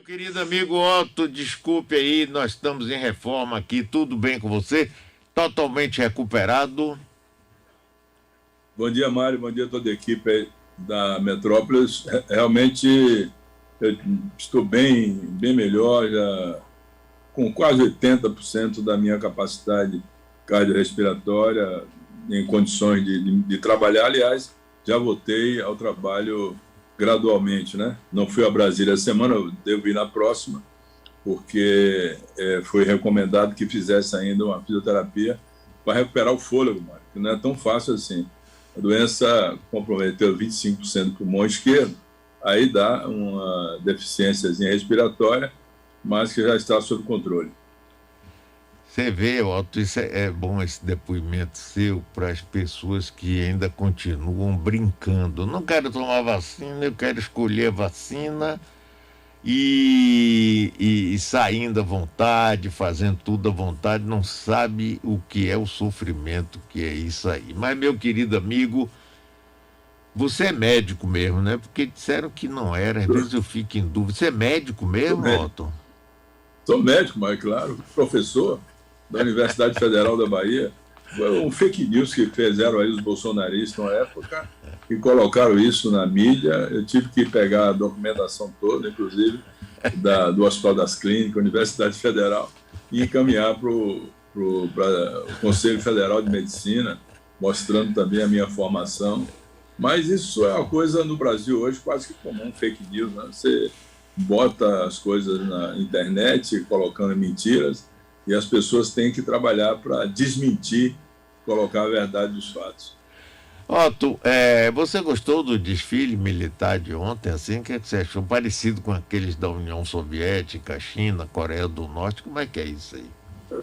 querido amigo Otto, desculpe aí, nós estamos em reforma aqui, tudo bem com você? Totalmente recuperado? Bom dia, Mário. Bom dia a toda a equipe aí da Metrópolis. Realmente, eu estou bem melhor, já com quase 80% da minha capacidade cardiorrespiratória em condições de trabalhar. Aliás, já voltei ao trabalho gradualmente, né? Não fui a Brasília essa semana, eu devo ir na próxima, porque foi recomendado que fizesse ainda uma fisioterapia para recuperar o fôlego, Mário, que não é tão fácil assim. A doença comprometeu 25% do pulmão esquerdo, aí dá uma deficiência respiratória, mas que já está sob controle. Você vê, Otto, isso é bom esse depoimento seu para as pessoas que ainda continuam brincando. Não quero tomar vacina, eu quero escolher a vacina e saindo à vontade, fazendo tudo à vontade, não sabe o que é o sofrimento que é isso aí. Mas, meu querido amigo, você é médico mesmo, né? Porque disseram que não era, às vezes eu fico em dúvida. Você é médico mesmo, Otto? Sou médico, mas claro, professor da Universidade Federal da Bahia. Foi um fake news que fizeram aí os bolsonaristas na época e colocaram isso na mídia. Eu tive que pegar a documentação toda, inclusive do Hospital das Clínicas, Universidade Federal, e encaminhar para o Conselho Federal de Medicina, mostrando também a minha formação. Mas isso é uma coisa no Brasil hoje quase que comum, fake news, né? Você bota as coisas na internet, colocando mentiras, e as pessoas têm que trabalhar para desmentir, colocar a verdade dos fatos. Otto, você gostou do desfile militar de ontem, assim? O que você achou? Parecido com aqueles da União Soviética, China, Coreia do Norte? Como é que é isso aí?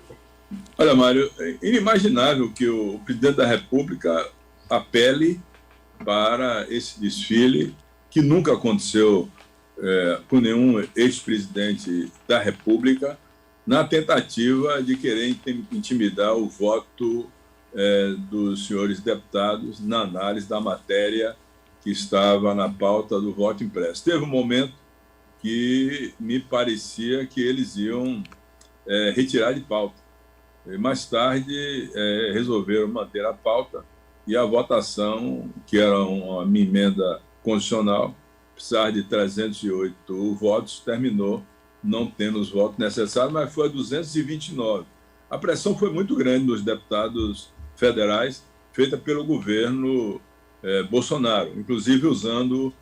Olha, Mário, é inimaginável que o presidente da República apele para esse desfile, que nunca aconteceu com nenhum ex-presidente da República, na tentativa de querer intimidar o voto dos senhores deputados na análise da matéria que estava na pauta do voto impresso. Teve um momento que me parecia que eles iam retirar de pauta. E mais tarde resolveram manter a pauta e a votação, que era uma emenda constitucional, precisava de 308 votos, terminou não tendo os votos necessários, mas foi a 229. A pressão foi muito grande nos deputados federais, feita pelo governo Bolsonaro, inclusive usando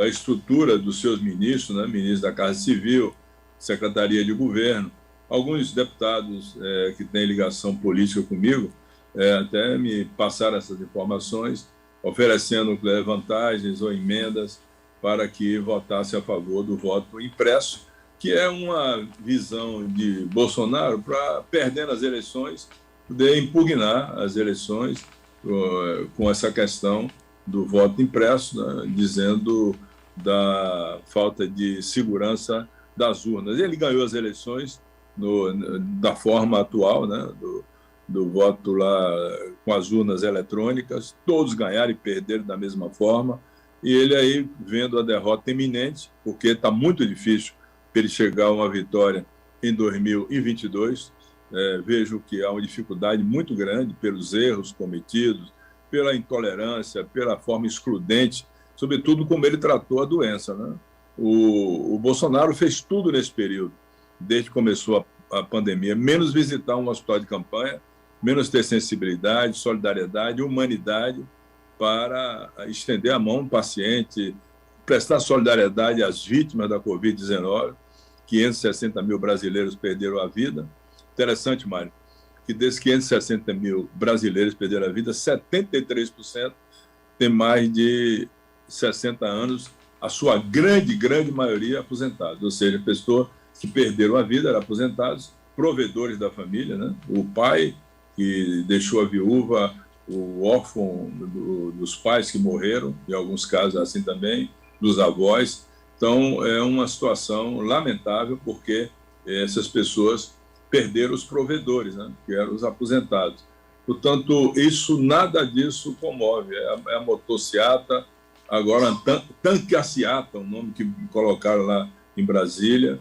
a estrutura dos seus ministros, né, ministro da Casa Civil, Secretaria de Governo. Alguns deputados que têm ligação política comigo até me passaram essas informações, oferecendo vantagens ou emendas para que votasse a favor do voto impresso, que é uma visão de Bolsonaro para, perdendo as eleições, poder impugnar as eleições com essa questão do voto impresso, né, dizendo da falta de segurança das urnas. Ele ganhou as eleições da forma atual, né, do voto lá com as urnas eletrônicas, todos ganharam e perderam da mesma forma, e ele aí, vendo a derrota iminente, porque está muito difícil para ele chegar a uma vitória em 2022, vejo que há uma dificuldade muito grande pelos erros cometidos, pela intolerância, pela forma excludente, sobretudo como ele tratou a doença, né? O Bolsonaro fez tudo nesse período, desde que começou a pandemia, menos visitar um hospital de campanha, menos ter sensibilidade, solidariedade, humanidade, para estender a mão do paciente, prestar solidariedade às vítimas da Covid-19. 560 mil brasileiros perderam a vida. Interessante, Mário, que desses 560 mil brasileiros perderam a vida, 73% têm mais de 60 anos, a sua grande maioria aposentados, ou seja, pessoas que perderam a vida, eram aposentados, provedores da família, né? O pai que deixou a viúva, o órfão dos pais que morreram, em alguns casos assim também, dos avós. Então, é uma situação lamentável, porque essas pessoas perderam os provedores, né, que eram os aposentados. Portanto, nada disso comove. É a motociata, agora tanqueaciata, o nome que colocaram lá em Brasília,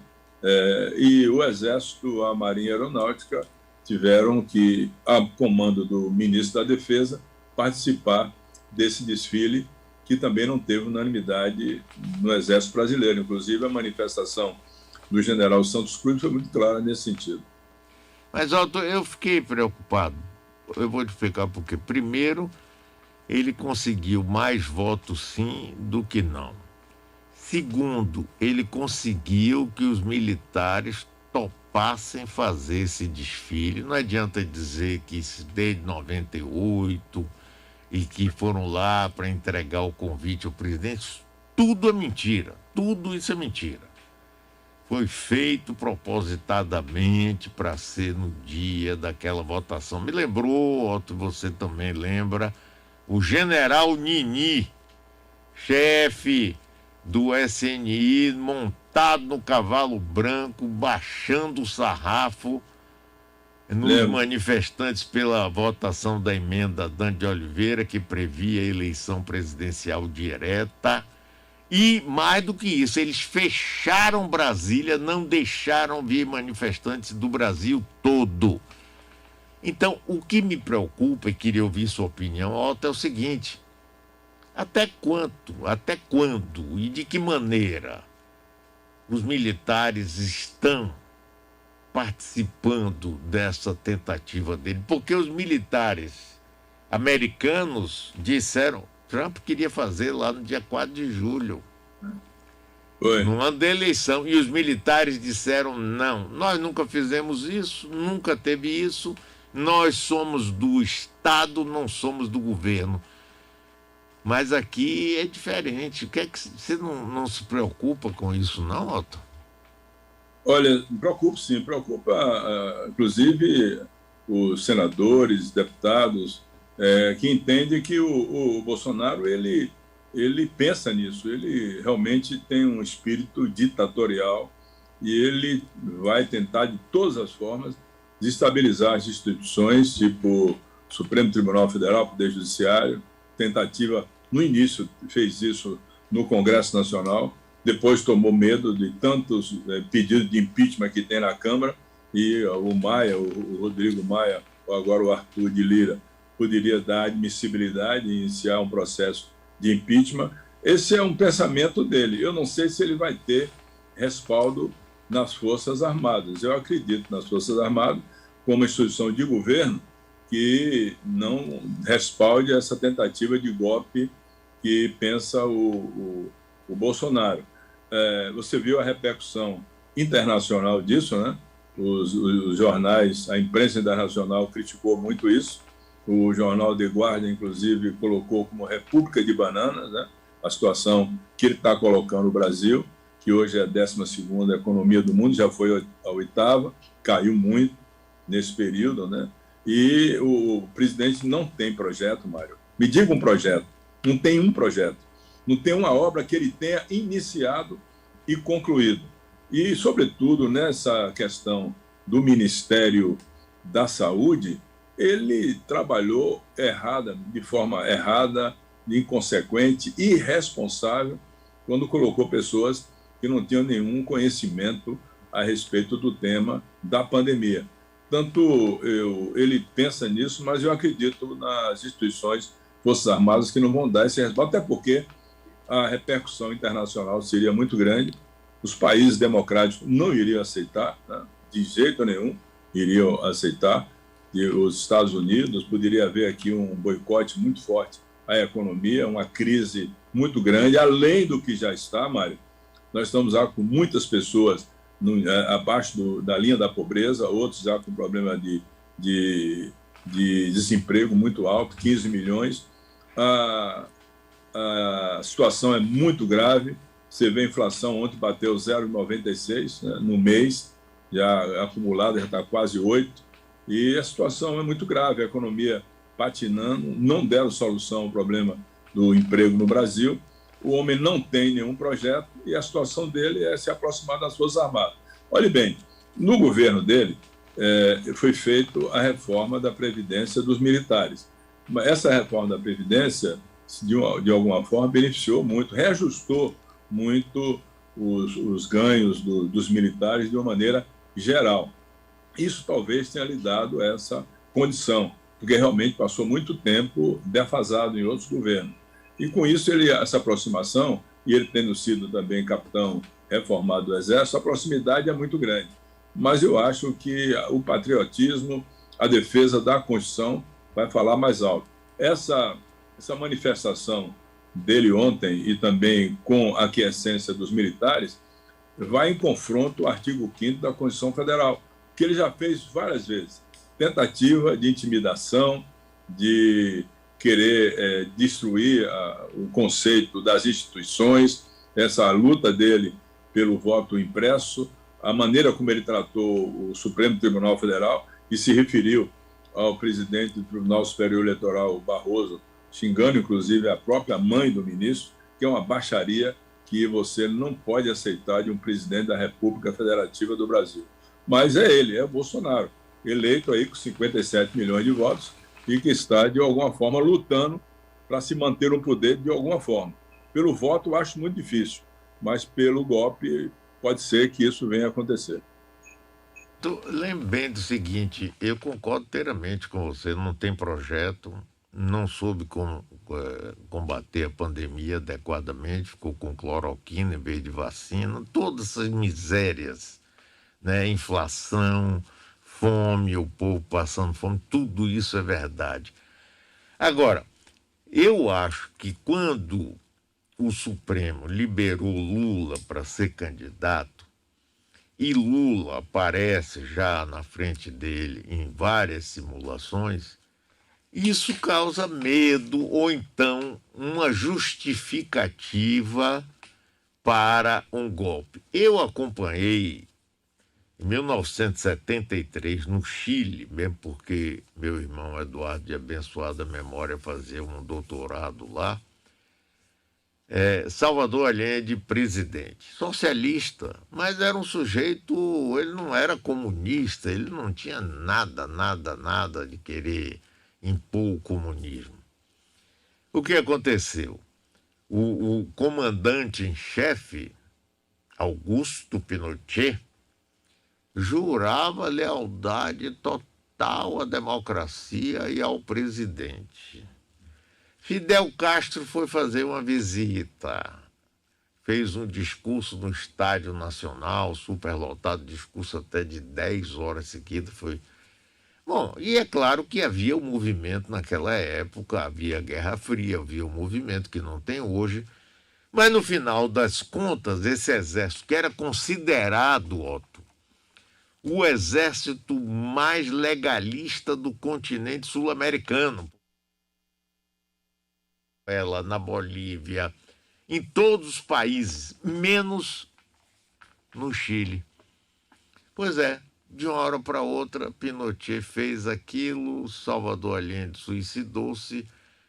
e o Exército, a Marinha e a Aeronáutica tiveram que, a comando do ministro da Defesa, participar desse desfile, que também não teve unanimidade no Exército Brasileiro. Inclusive, a manifestação do general Santos Cruz foi muito clara nesse sentido. Mas, Otto, eu fiquei preocupado. Eu vou te explicar por quê. Primeiro, ele conseguiu mais votos sim do que não. Segundo, ele conseguiu que os militares topassem fazer esse desfile. Não adianta dizer que isso desde 98 e que foram lá para entregar o convite ao presidente. Tudo é mentira. Tudo isso é mentira. Foi feito propositadamente para ser no dia daquela votação. Me lembrou, Otto, você também lembra, o general Nini, chefe do SNI, montado no cavalo branco, baixando o sarrafo nos manifestantes pela votação da emenda Dan de Oliveira, que previa a eleição presidencial direta. E, mais do que isso, eles fecharam Brasília, não deixaram vir manifestantes do Brasil todo. Então, o que me preocupa, e queria ouvir sua opinião, Otto, é o seguinte: até quando e de que maneira os militares estão participando dessa tentativa dele? Porque os militares americanos disseram, Trump queria fazer lá no dia 4 de julho, no ano da eleição, e os militares disseram não, nós nunca fizemos isso, nunca teve isso, nós somos do Estado, não somos do governo. Mas aqui é diferente. O que é que você não se preocupa com isso, não, Otto? Olha, preocupa sim, preocupa inclusive os senadores, deputados, que entendem que o Bolsonaro ele pensa nisso, ele realmente tem um espírito ditatorial e ele vai tentar de todas as formas desestabilizar as instituições, tipo Supremo Tribunal Federal, Poder Judiciário, tentativa, no início fez isso no Congresso Nacional, depois tomou medo de tantos pedidos de impeachment que tem na Câmara, e o Maia, o Rodrigo Maia, ou agora o Arthur de Lira, poderia dar admissibilidade e iniciar um processo de impeachment. Esse é um pensamento dele. Eu não sei se ele vai ter respaldo nas Forças Armadas. Eu acredito nas Forças Armadas como instituição de governo que não respalde essa tentativa de golpe que pensa o Bolsonaro. Você viu a repercussão internacional disso, né? Os jornais, a imprensa internacional criticou muito isso. O jornal The Guardian, inclusive, colocou como República de Bananas, né? A situação que ele está colocando o Brasil, que hoje é a 12ª economia do mundo, já foi a 8ª, caiu muito nesse período, né? E o presidente não tem projeto, Mário. Me diga um projeto. Não tem um projeto. Não tem uma obra que ele tenha iniciado e concluído. E, sobretudo, nessa questão do Ministério da Saúde, ele trabalhou de forma errada, inconsequente, irresponsável, quando colocou pessoas que não tinham nenhum conhecimento a respeito do tema da pandemia. Tanto ele pensa nisso, mas eu acredito nas instituições Forças Armadas que não vão dar esse respaldo, até porque a repercussão internacional seria muito grande, os países democráticos não iriam aceitar, né? De jeito nenhum iriam aceitar, e os Estados Unidos, poderia haver aqui um boicote muito forte à economia, uma crise muito grande, além do que já está, Mário. Nós estamos já com muitas pessoas abaixo da linha da pobreza, outros já com problema de desemprego muito alto, 15 milhões. A situação é muito grave. Você vê a inflação, ontem bateu 0,96, né, no mês, já acumulada, já está quase 8. E a situação é muito grave, a economia patinando, não deram solução ao problema do emprego no Brasil. O homem não tem nenhum projeto e a situação dele é se aproximar das Forças Armadas. Olhe bem, no governo dele foi feita a reforma da Previdência dos militares. Mas essa reforma da Previdência, de alguma forma, beneficiou muito, reajustou muito os ganhos dos militares de uma maneira geral. Isso talvez tenha lhe dado essa condição, porque realmente passou muito tempo defasado em outros governos. E com isso, essa aproximação, e ele tendo sido também capitão reformado do Exército, a proximidade é muito grande. Mas eu acho que o patriotismo, a defesa da Constituição vai falar mais alto. Essa manifestação dele ontem e também com a aquiescência dos militares vai em confronto ao artigo 5º da Constituição Federal, que ele já fez várias vezes. Tentativa de intimidação, de querer destruir o conceito das instituições, essa luta dele pelo voto impresso, a maneira como ele tratou o Supremo Tribunal Federal e se referiu ao presidente do Tribunal Superior Eleitoral, Barroso, xingando inclusive a própria mãe do ministro, que é uma baixaria que você não pode aceitar de um presidente da República Federativa do Brasil. Mas ele, é o Bolsonaro, eleito aí com 57 milhões de votos e que está, de alguma forma, lutando para se manter no poder de alguma forma. Pelo voto, eu acho muito difícil, mas pelo golpe, pode ser que isso venha a acontecer. Lembrando o seguinte, eu concordo inteiramente com você, não tem projeto, não soube combater a pandemia adequadamente, ficou com cloroquina em vez de vacina, todas essas misérias, né? Inflação, fome, o povo passando fome, tudo isso é verdade. Agora, eu acho que quando o Supremo liberou Lula para ser candidato, e Lula aparece já na frente dele em várias simulações, isso causa medo ou então uma justificativa para um golpe. Eu acompanhei em 1973 no Chile, mesmo porque meu irmão Eduardo, de abençoada memória, fazia um doutorado lá, Salvador Allende presidente, socialista, mas era um sujeito, ele não era comunista, ele não tinha nada de querer impor o comunismo. O que aconteceu? O comandante em chefe, Augusto Pinochet, jurava lealdade total à democracia e ao presidente. Fidel Castro foi fazer uma visita, fez um discurso no Estádio Nacional, superlotado, discurso até de 10 horas seguidas. Bom, e é claro que havia um movimento naquela época, havia Guerra Fria, havia um movimento que não tem hoje, mas no final das contas, esse exército, que era considerado, Otto, o exército mais legalista do continente sul-americano, na Bolívia, em todos os países, menos no Chile. Pois é, de uma hora para outra, Pinochet fez aquilo, Salvador Allende suicidou-se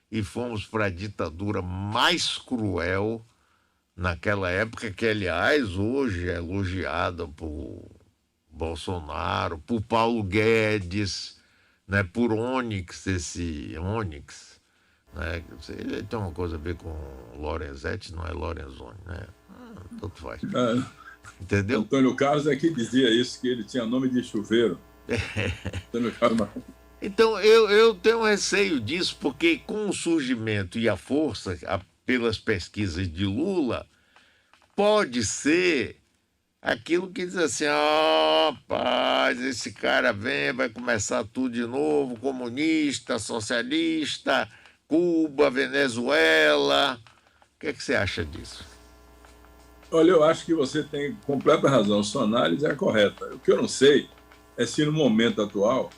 e fomos para a ditadura mais cruel naquela época, que, aliás, hoje é elogiada por Bolsonaro, por Paulo Guedes, né, por Onyx, né? Ele tem uma coisa a ver com Lorenzetti, não é Lorenzoni, né? Tanto faz. Entendeu? Antônio Carlos é que dizia isso, que ele tinha nome de chuveiro. Antônio Carlos. Então, eu tenho um receio disso, porque com o surgimento e a força, pelas pesquisas de Lula, pode ser aquilo que diz assim, rapaz, esse cara vem, vai começar tudo de novo, comunista, socialista, Cuba, Venezuela. O que é que você acha disso? Olha, eu acho que você tem completa razão, sua análise é correta. O que eu não sei é se no momento atual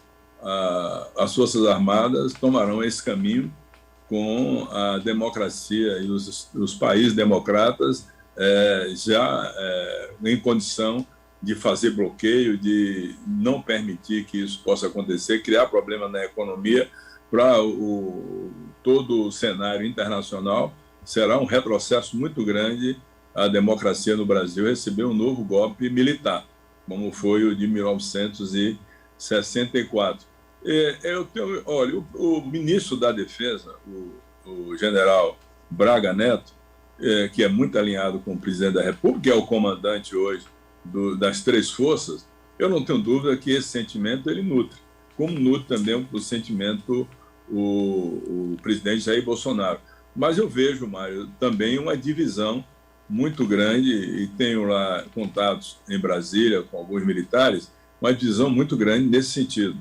as Forças Armadas tomarão esse caminho com a democracia e os países democratas já em condição de fazer bloqueio, de não permitir que isso possa acontecer, criar problema na economia. Para todo o cenário internacional, será um retrocesso muito grande a democracia no Brasil receber um novo golpe militar, como foi o de 1964. Olha, o ministro da Defesa, o general Braga Neto, que é muito alinhado com o presidente da República, que é o comandante hoje das três forças, eu não tenho dúvida que esse sentimento ele nutre, como nutre também o sentimento o presidente Jair Bolsonaro. Mas eu vejo, Mário, também uma divisão muito grande, e tenho lá contatos em Brasília com alguns militares, uma divisão muito grande nesse sentido.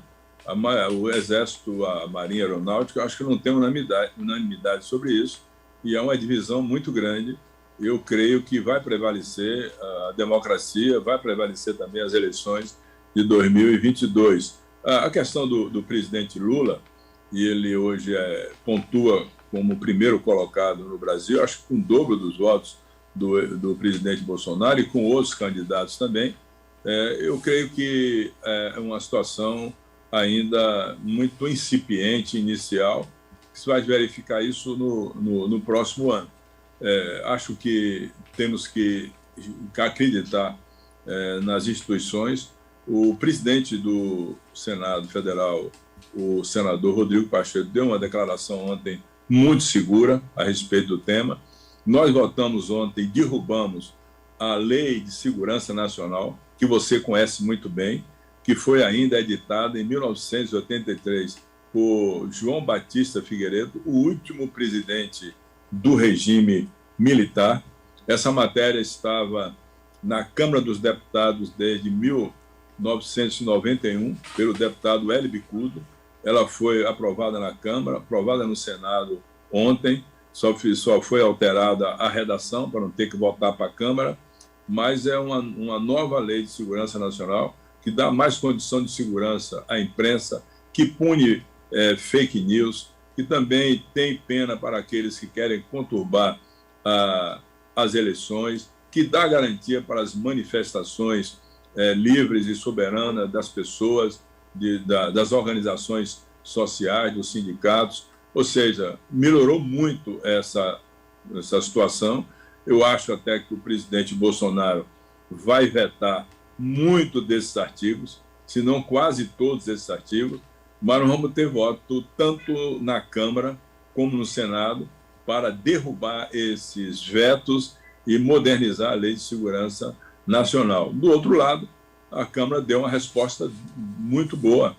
O Exército, a Marinha Aeronáutica, acho que não tem unanimidade sobre isso, e é uma divisão muito grande. Eu creio que vai prevalecer a democracia, vai prevalecer também as eleições de 2022. A questão do presidente Lula, e ele hoje pontua como o primeiro colocado no Brasil, acho que com o dobro dos votos do presidente Bolsonaro e com outros candidatos também. Eu creio que é uma situação ainda muito incipiente, inicial, que se vai verificar isso no próximo ano. Acho que temos que acreditar nas instituições. O presidente do Senado Federal, o senador Rodrigo Pacheco, deu uma declaração ontem muito segura a respeito do tema. Nós votamos ontem e derrubamos a Lei de Segurança Nacional, que você conhece muito bem, que foi ainda editada em 1983 por João Batista Figueiredo, o último presidente do regime militar. Essa matéria estava na Câmara dos Deputados desde 1991, pelo deputado Hélio Bicudo. Ela foi aprovada na Câmara, aprovada no Senado ontem, só foi alterada a redação para não ter que voltar para a Câmara, mas é uma nova lei de segurança nacional que dá mais condição de segurança à imprensa, que pune fake news, que também tem pena para aqueles que querem conturbar as eleições, que dá garantia para as manifestações livres e soberanas das pessoas, das organizações sociais, dos sindicatos. Ou seja, melhorou muito essa situação. Eu acho até que o presidente Bolsonaro vai vetar muito desses artigos, se não quase todos esses artigos, mas nós vamos ter voto tanto na Câmara como no Senado para derrubar esses vetos e modernizar a Lei de Segurança Nacional. Do outro lado, a Câmara deu uma resposta muito boa,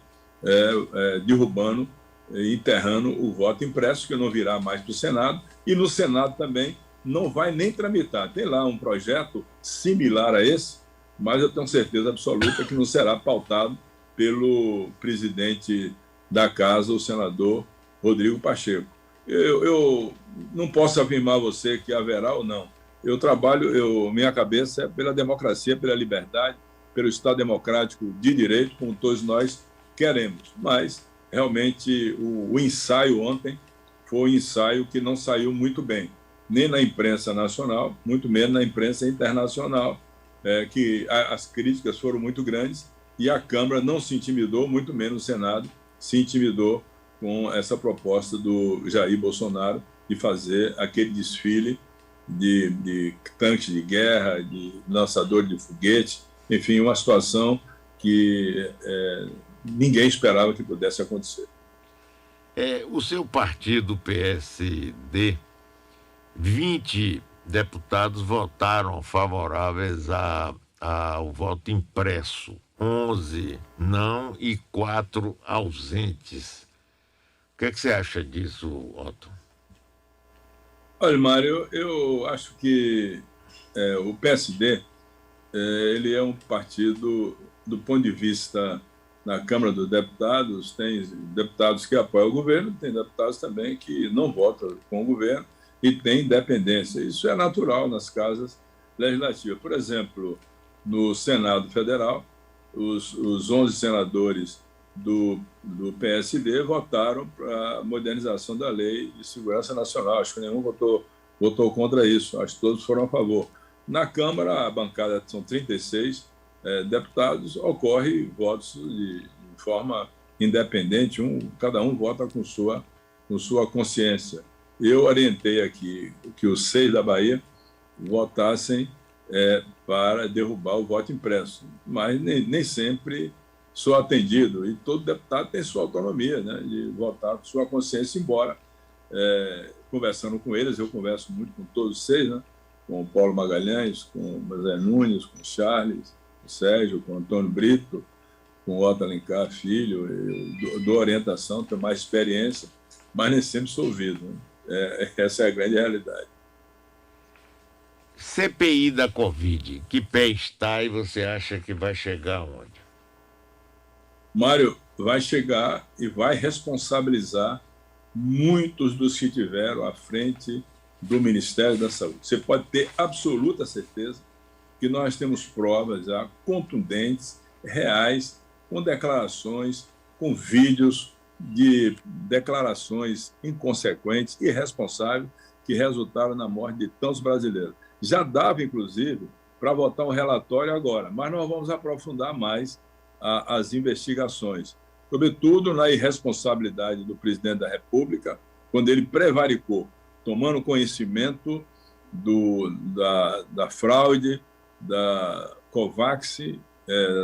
derrubando, enterrando o voto impresso, que não virá mais para o Senado, e no Senado também não vai nem tramitar. Tem lá um projeto similar a esse, mas eu tenho certeza absoluta que não será pautado pelo presidente da Casa, o senador Rodrigo Pacheco. Eu não posso afirmar a você que haverá ou não. Minha cabeça é pela democracia, pela liberdade, pelo Estado democrático de direito, como todos nós queremos. Mas, realmente, o ensaio ontem foi um ensaio que não saiu muito bem, nem na imprensa nacional, muito menos na imprensa internacional, que as críticas foram muito grandes e a Câmara não se intimidou, muito menos o Senado se intimidou com essa proposta do Jair Bolsonaro de fazer aquele desfile de tanques de guerra, de lançador de foguete, enfim, uma situação que ninguém esperava que pudesse acontecer. O seu partido, PSD, 20 deputados votaram favoráveis ao voto impresso, 11 não e 4 ausentes. O que é que você acha disso, Otto? Olha, Mário, eu acho que o PSD ele é um partido, do ponto de vista na Câmara dos Deputados, tem deputados que apoiam o governo, tem deputados também que não votam com o governo e tem independência. Isso é natural nas casas legislativas. Por exemplo, no Senado Federal, os 11 senadores do PSD votaram para a modernização da Lei de Segurança Nacional. Acho que nenhum votou contra isso, acho que todos foram a favor. Na Câmara, a bancada são 36 deputados, ocorre votos de forma independente, cada um vota com sua consciência. Eu orientei aqui que os 6 da Bahia votassem para derrubar o voto impresso, mas nem sempre sou atendido, e todo deputado tem sua autonomia, né, de votar com sua consciência, embora, conversando com eles, eu converso muito com todos vocês, né? Com o Paulo Magalhães, com o José Nunes, com o Charles, com o Sérgio, com o Antônio Brito, com o Otto Alencar Filho. Eu dou orientação, tenho mais experiência, mas nem sempre sou ouvido, né? Essa é a grande realidade. CPI da Covid, que pé está e você acha que vai chegar aonde? Mário, vai chegar e vai responsabilizar muitos dos que tiveram à frente do Ministério da Saúde. Você pode ter absoluta certeza que nós temos provas já contundentes, reais, com declarações, com vídeos de declarações inconsequentes, irresponsáveis, que resultaram na morte de tantos brasileiros. Já dava, inclusive, para votar um relatório agora, mas nós vamos aprofundar mais as investigações, sobretudo na irresponsabilidade do presidente da República, quando ele prevaricou, tomando conhecimento da fraude da Covax,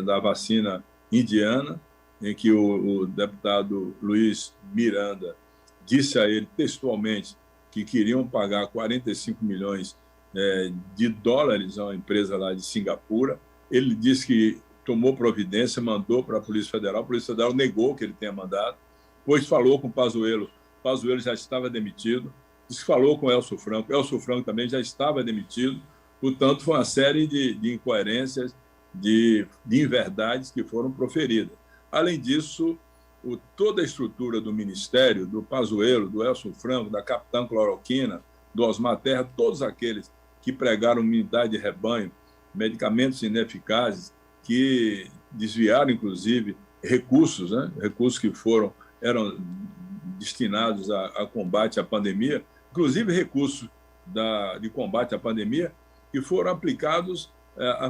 da vacina indiana, em que o deputado Luiz Miranda disse a ele textualmente que queriam pagar 45 milhões de dólares a uma empresa lá de Singapura. Ele disse que tomou providência, mandou para a Polícia Federal negou que ele tenha mandado, depois falou com o Pazuello já estava demitido, disse que falou com o Elcio Franco também já estava demitido, portanto, foi uma série de incoerências, de inverdades que foram proferidas. Além disso, toda a estrutura do Ministério, do Pazuello, do Elcio Franco, da Capitã Cloroquina, do Osmar Terra, todos aqueles que pregaram imunidade de rebanho, medicamentos ineficazes, que desviaram, inclusive, recursos, né? Recursos que eram destinados a combate à pandemia, inclusive recursos de combate à pandemia, que foram aplicados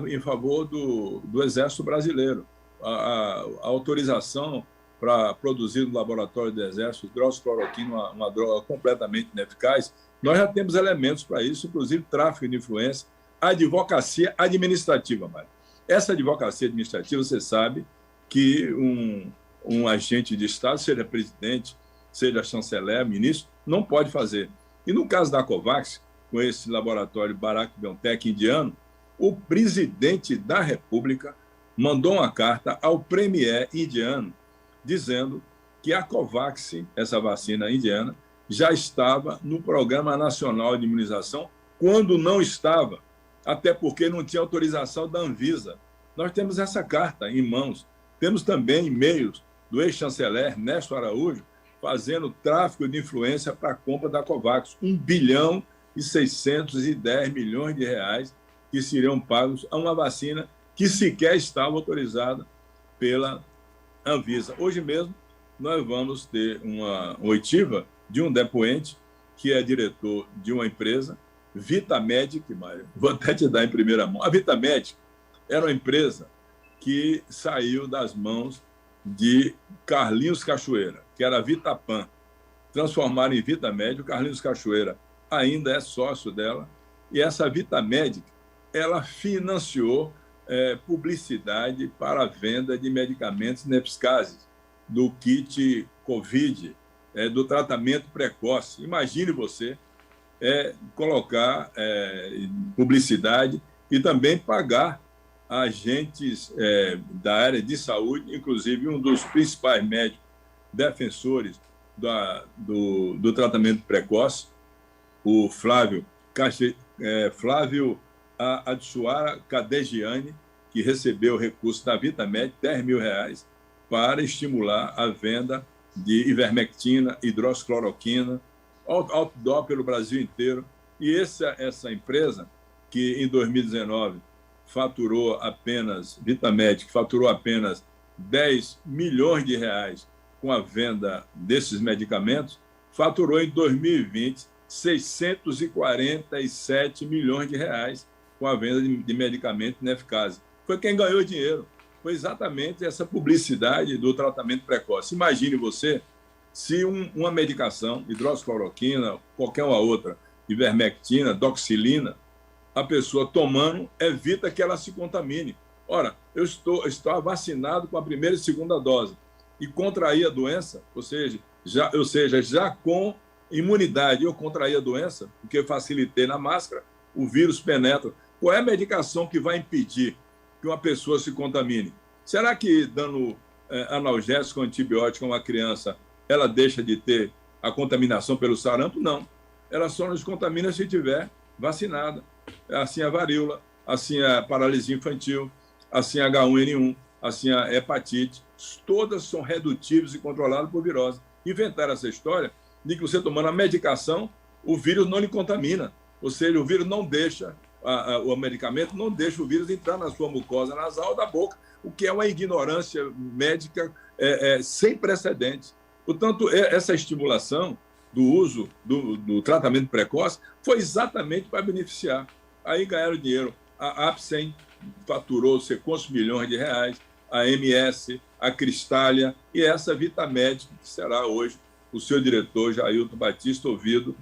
em favor do Exército Brasileiro. A autorização para produzir no laboratório do Exército hidroxicloroquina, uma droga completamente ineficaz, nós já temos elementos para isso, inclusive tráfico de influência, advocacia administrativa, Mário. Essa advocacia administrativa, você sabe que um agente de Estado, seja presidente, seja chanceler, ministro, não pode fazer. E no caso da Covax, com esse laboratório Bharat Biotech indiano, o presidente da República mandou uma carta ao premier indiano dizendo que a Covax, essa vacina indiana, já estava no Programa Nacional de Imunização, quando não estava, até porque não tinha autorização da Anvisa. Nós temos essa carta em mãos. Temos também e-mails do ex-chanceler Ernesto Araújo fazendo tráfico de influência para a compra da Covax, 1,610 bilhões de reais que seriam pagos a uma vacina que sequer estava autorizada pela Anvisa. Hoje mesmo, nós vamos ter uma oitiva de um depoente que é diretor de uma empresa, Vitamedic, Mário, vou até te dar em primeira mão. A Vitamedic era uma empresa que saiu das mãos de Carlinhos Cachoeira, que era a Vitapan. Transformaram em Vitamedic, o Carlinhos Cachoeira ainda é sócio dela, e essa Vitamedic, ela financiou publicidade para a venda de medicamentos ineficazes, do kit Covid, do tratamento precoce. Imagine você colocar publicidade e também pagar agentes da área de saúde, inclusive um dos principais médicos defensores do tratamento precoce, o Flávio Adsuara Cadegiani, que recebeu recurso da Vitamedic, 10 mil reais, para estimular a venda de ivermectina, hidroxicloroquina, outdoor pelo Brasil inteiro. E essa empresa, que em 2019 Vitamedic faturou apenas 10 milhões de reais com a venda desses medicamentos, faturou em 2020 647 milhões de reais com a venda de medicamentos ineficazes. Foi quem ganhou dinheiro. Foi exatamente essa publicidade do tratamento precoce. Imagine você se uma medicação, hidroxicloroquina, qualquer uma outra, ivermectina, doxilina, a pessoa tomando evita que ela se contamine. Ora, eu estou vacinado com a primeira e segunda dose e contrair a doença, ou seja, já com imunidade. Eu contraí a doença porque facilitei na máscara, o vírus penetra. Qual é a medicação que vai impedir que uma pessoa se contamine? Será que dando analgésico, antibiótico a uma criança, ela deixa de ter a contaminação pelo sarampo? Não. Ela só nos contamina se estiver vacinada. Assim a varíola, assim a paralisia infantil, assim a H1N1, assim a hepatite. Todas são redutíveis e controladas por virose. Inventaram essa história de que você tomando a medicação, o vírus não lhe contamina. Ou seja, o vírus não deixa, o medicamento não deixa o vírus entrar na sua mucosa nasal ou da boca, o que é uma ignorância médica sem precedentes. Portanto, essa estimulação do uso do tratamento precoce foi exatamente para beneficiar. Aí ganharam dinheiro. A Apsen faturou quantos milhões de reais, a MS, a Cristália e essa Vitamed, que será hoje o seu diretor, Jailton Batista, ouvido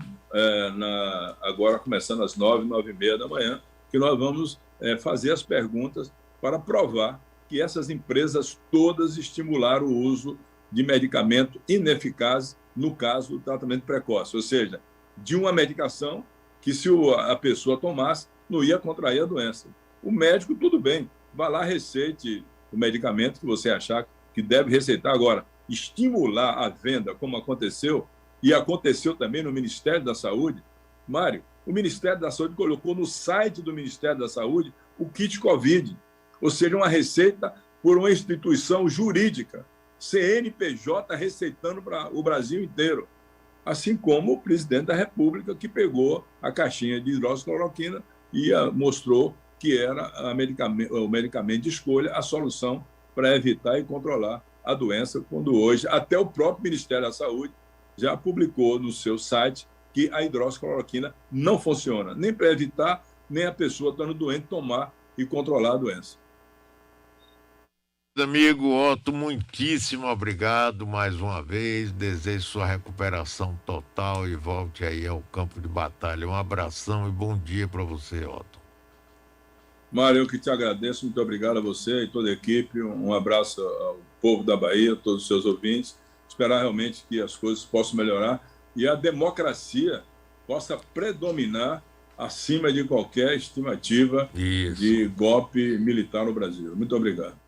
agora começando às 9h da manhã, que nós vamos fazer as perguntas para provar que essas empresas todas estimularam o uso de medicamento ineficaz no caso do tratamento precoce, ou seja, de uma medicação que, se a pessoa tomasse, não ia contrair a doença. O médico, tudo bem, vá lá, receite o medicamento que você achar que deve receitar. Agora, estimular a venda, como aconteceu, e aconteceu também no Ministério da Saúde. Mário, o Ministério da Saúde colocou no site do Ministério da Saúde o kit Covid, ou seja, uma receita por uma instituição jurídica, CNPJ receitando para o Brasil inteiro. Assim como o presidente da República, que pegou a caixinha de hidroxicloroquina e mostrou que era o medicamento de escolha, a solução para evitar e controlar a doença, quando hoje até o próprio Ministério da Saúde já publicou no seu site que a hidroxicloroquina não funciona, nem para evitar, nem a pessoa estando doente tomar e controlar a doença. Amigo Otto, muitíssimo obrigado mais uma vez. Desejo sua recuperação total e volte aí ao campo de batalha. Um abração e bom dia para você, Otto. Mário, eu que te agradeço, muito obrigado a você e toda a equipe. Um abraço ao povo da Bahia, a todos os seus ouvintes. Esperar realmente que as coisas possam melhorar e a democracia possa predominar acima de qualquer estimativa de golpe militar no Brasil. Muito obrigado.